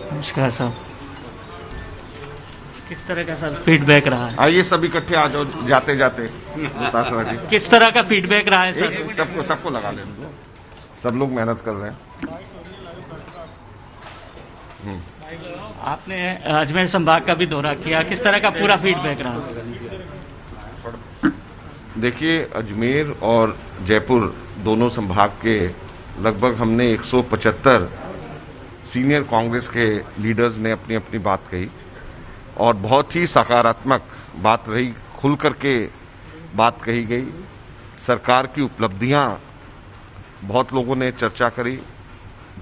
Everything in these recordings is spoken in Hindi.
नमस्कार साहब। किस तरह का सर फीडबैक रहा है? आइए सब इकट्ठे आ जाओ जाते जाते। जी किस तरह का फीडबैक रहा है सर? सबको लगा लेने दो, सब लोग मेहनत कर रहे हैं। आपने अजमेर संभाग का भी दौरा किया, किस तरह का पूरा फीडबैक रहा? देखिए, अजमेर और जयपुर दोनों संभाग के लगभग हमने 175 सीनियर कांग्रेस के लीडर्स ने अपनी अपनी बात कही और बहुत ही सकारात्मक बात रही, खुल करके बात कही गई। सरकार की उपलब्धियां बहुत लोगों ने चर्चा करी,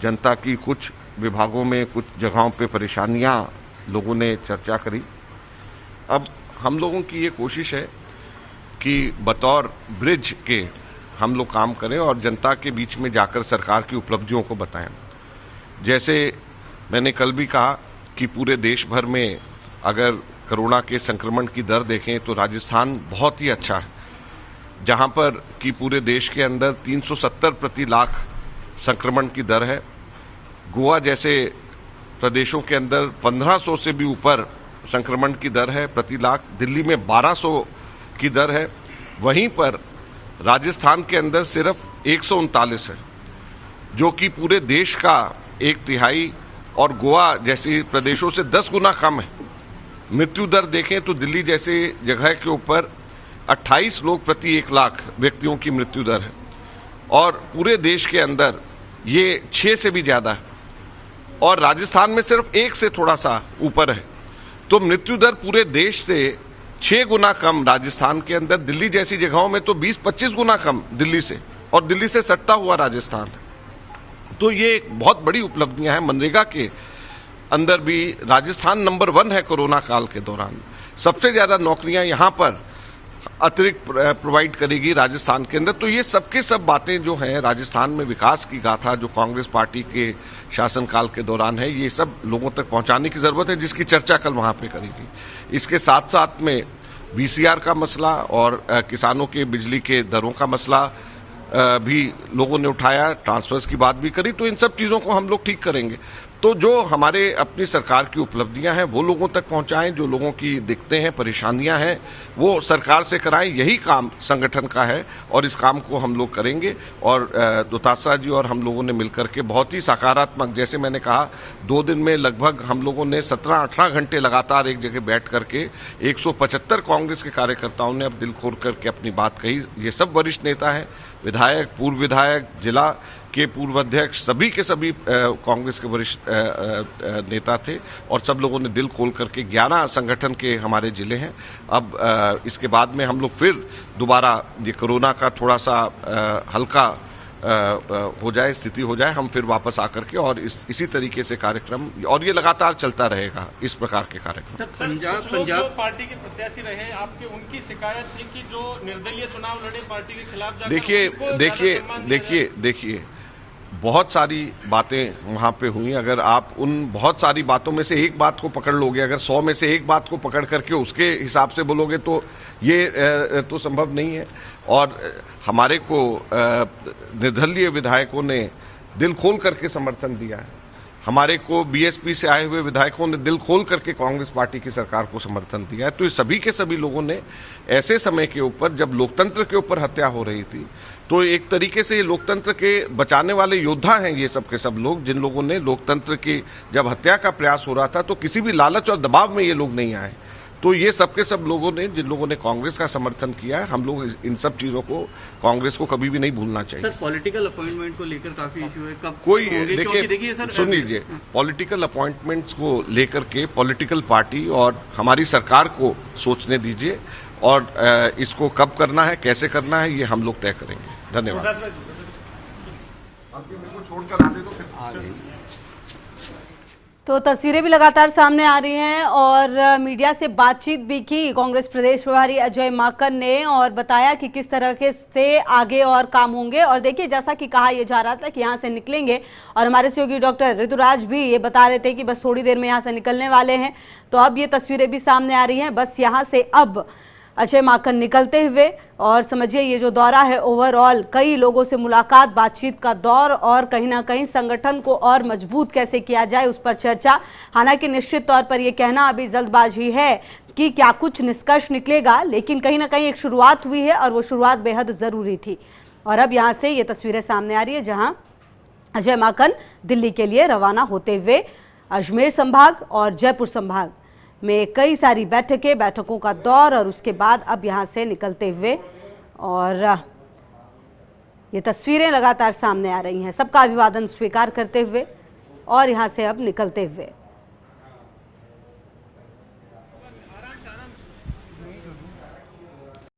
जनता की कुछ विभागों में कुछ जगहों पे परेशानियां लोगों ने चर्चा करी। अब हम लोगों की ये कोशिश है कि बतौर ब्रिज के हम लोग काम करें और जनता के बीच में जाकर सरकार की उपलब्धियों को बताएं। जैसे मैंने कल भी कहा कि पूरे देश भर में अगर कोरोना के संक्रमण की दर देखें तो राजस्थान बहुत ही अच्छा है, जहां पर कि पूरे देश के अंदर 370 प्रति लाख संक्रमण की दर है। गोवा जैसे प्रदेशों के अंदर 1500 से भी ऊपर संक्रमण की दर है प्रति लाख, दिल्ली में 1200 की दर है। वहीं पर राजस्थान के अंदर सिर्फ 139 है, जो कि पूरे देश का 1/3 और गोवा जैसे प्रदेशों से 10 गुना कम है। मृत्यु दर देखें तो दिल्ली जैसे जगह के ऊपर 28 लोग प्रति 1 लाख व्यक्तियों की मृत्यु दर है और पूरे देश के अंदर ये 6 से भी ज्यादा है और राजस्थान में सिर्फ 1 से थोड़ा सा ऊपर है। तो मृत्यु दर पूरे देश से 6 गुना कम राजस्थान के अंदर, दिल्ली जैसी जगहों में तो 20-25 गुना कम दिल्ली से, और दिल्ली से सटता हुआ राजस्थान है। तो ये एक बहुत बड़ी उपलब्धियां हैं। मनरेगा के अंदर भी राजस्थान नंबर 1 है। कोरोना काल के दौरान सबसे ज्यादा नौकरियां यहां पर अतिरिक्त प्रोवाइड करेगी राजस्थान के अंदर। तो ये सबके सब बातें जो हैं, राजस्थान में विकास की गाथा जो कांग्रेस पार्टी के शासनकाल के दौरान है, ये सब लोगों तक पहुंचाने की जरूरत है, जिसकी चर्चा कल वहां पे करेगी। इसके साथ साथ में वीसीआर का मसला और किसानों के बिजली के दरों का मसला भी लोगों ने उठाया, ट्रांसफर्स की बात भी करी। तो इन सब चीजों को हम लोग ठीक करेंगे। तो जो हमारे अपनी सरकार की उपलब्धियां हैं वो लोगों तक पहुंचाएं, जो लोगों की दिक्कतें हैं, परेशानियां हैं, वो सरकार से कराएं। यही काम संगठन का है और इस काम को हम लोग करेंगे। और दुतात्रा जी और हम लोगों ने मिलकर के बहुत ही सकारात्मक, जैसे मैंने कहा, 2 दिन में लगभग हम लोगों ने 17-18 घंटे लगातार एक जगह बैठ करके 175 कांग्रेस के कार्यकर्ताओं ने अब दिल खोल करके अपनी बात कही। ये सब वरिष्ठ नेता हैं, विधायक, पूर्व विधायक, जिला के पूर्व अध्यक्ष, सभी के सभी कांग्रेस के वरिष्ठ नेता थे और सब लोगों ने दिल खोल करके 11 संगठन के हमारे जिले हैं। अब इसके बाद में हम लोग फिर दोबारा ये कोरोना का थोड़ा सा हल्का हो जाए, स्थिति हो जाए, हम फिर वापस आकर के और इसी तरीके से कार्यक्रम, और ये लगातार चलता रहेगा इस प्रकार के कार्यक्रम। पंजाब पार्टी के प्रत्याशी रहे आपके, उनकी शिकायत थी कि जो निर्दलीय चुनाव लड़े पार्टी के खिलाफ, देखिए बहुत सारी बातें वहां पे हुई। अगर आप उन बहुत सारी बातों में से एक बात को पकड़ लोगे, अगर 100 में से एक बात को पकड़ करके उसके हिसाब से बोलोगे तो ये तो संभव नहीं है। और हमारे को निर्दलीय विधायकों ने दिल खोल करके समर्थन दिया है। हमारे को बीएसपी से आए हुए विधायकों ने दिल खोल करके कांग्रेस पार्टी की सरकार को समर्थन दिया है। तो ये सभी के सभी लोगों ने ऐसे समय के ऊपर, जब लोकतंत्र के ऊपर हत्या हो रही थी, तो एक तरीके से ये लोकतंत्र के बचाने वाले योद्धा हैं ये सब के सब लोग, जिन लोगों ने लोकतंत्र की जब हत्या का प्रयास हो रहा था तो किसी भी लालच और दबाव में ये लोग नहीं आए। तो ये सबके सब लोगों ने, जिन लोगों ने कांग्रेस का समर्थन किया है, हम लोग इन सब चीजों को, कांग्रेस को कभी भी नहीं भूलना चाहिए। सर, पॉलिटिकल अपॉइंटमेंट को लेकर काफी इशू है, कब कोई देखिए सुन लीजिए, पॉलिटिकल अपॉइंटमेंट्स को लेकर के पॉलिटिकल पार्टी और हमारी सरकार को सोचने दीजिए और इसको कब करना है, कैसे करना है, ये हम लोग तय करेंगे। धन्यवाद। तो तस्वीरें भी लगातार सामने आ रही हैं और मीडिया से बातचीत भी की कांग्रेस प्रदेश प्रभारी अजय माकन ने और बताया कि किस तरह के से आगे और काम होंगे। और देखिए, जैसा कि कहा यह जा रहा था कि यहाँ से निकलेंगे और हमारे सहयोगी डॉक्टर ऋतुराज भी ये बता रहे थे कि बस थोड़ी देर में यहाँ से निकलने वाले हैं। तो अब ये तस्वीरें भी सामने आ रही हैं। बस यहाँ से अब अजय माकन निकलते हुए। और समझिए ये जो दौरा है ओवरऑल कई लोगों से मुलाकात, बातचीत का दौर और कहीं ना कहीं संगठन को और मजबूत कैसे किया जाए उस पर चर्चा। हालांकि निश्चित तौर पर यह कहना अभी जल्दबाजी है कि क्या कुछ निष्कर्ष निकलेगा, लेकिन कहीं ना कहीं एक शुरुआत हुई है और वो शुरुआत बेहद ज़रूरी थी। और अब यहाँ से ये तस्वीरें सामने आ रही है जहाँ अजय माकन दिल्ली के लिए रवाना होते हुए अजमेर संभाग और जयपुर संभाग में कई सारी बैठकों का दौर और उसके बाद अब यहाँ से निकलते हुए। और ये तस्वीरें लगातार सामने आ रही हैं, सबका अभिवादन स्वीकार करते हुए और यहाँ से अब निकलते हुए।